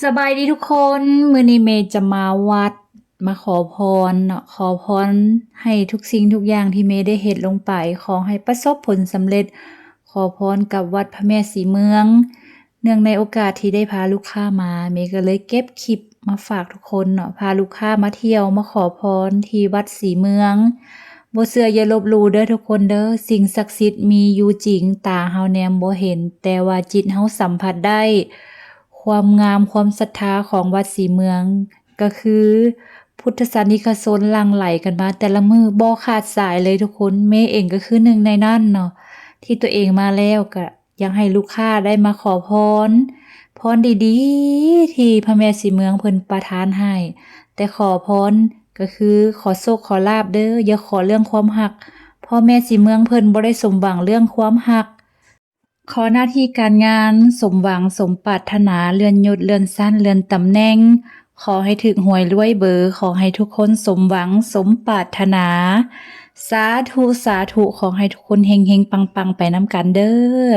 สบายดีทุกคนมื้อนี้เมย์จะมาวัดมาขอพรเนาะขอพรให้ทุกสิ่งทุกอย่างที่เมย์ได้เฮ็ดลงไปขอให้ประสบผลสำเร็จขอพรกับวัดพระแม่ศรีเมืองเนื่องในโอกาสที่ได้พาลูกค้ามาเมย์ก็เลยเก็บคลิปมาฝากทุกคนเนาะพาลูกค้ามาเที่ยวมาขอพรที่วัดศรีเมืองบ่เชื่ออย่าลบหลู่เด้อทุกคนเด้อสิ่งศักดิ์สิทธิ์มีอยู่จริงตาเฮาแนมบ่เห็นแต่ว่าจิตเฮาสัมผัสได้ความงามความศรัทธาของวัดศรีเมืองก็คือพุทธศาสนิกชนหลั่งไหลกันมาแต่ละมื้อบ่ขาดสายเลยทุกคนเมย์เองก็คือหนึ่งในนั้นเนาะที่ตัวเองมาแล้วก็อยากให้ลูกค้าได้มาขอพรดีๆที่พระแม่ศรีเมืองเพิ่นประทานให้แต่ขอพรก็คือขอโชคขอลาภเด้ออย่าขอเรื่องความรักพ่อแม่ศรีเมืองเพิ่นบ่ได้สมหวังเรื่องความรักขอหน้าที่การงานสมหวังสมปรารถนาเลื่อนยศเลื่อนชั้นเลื่อนตำแหน่งขอให้ถึกหวยรวยเบอร์ขอให้ทุกคนสมหวังสมปรารถนาสาธุสาธุขอให้ทุกคนเฮงๆปังๆไปนำกันเด้อ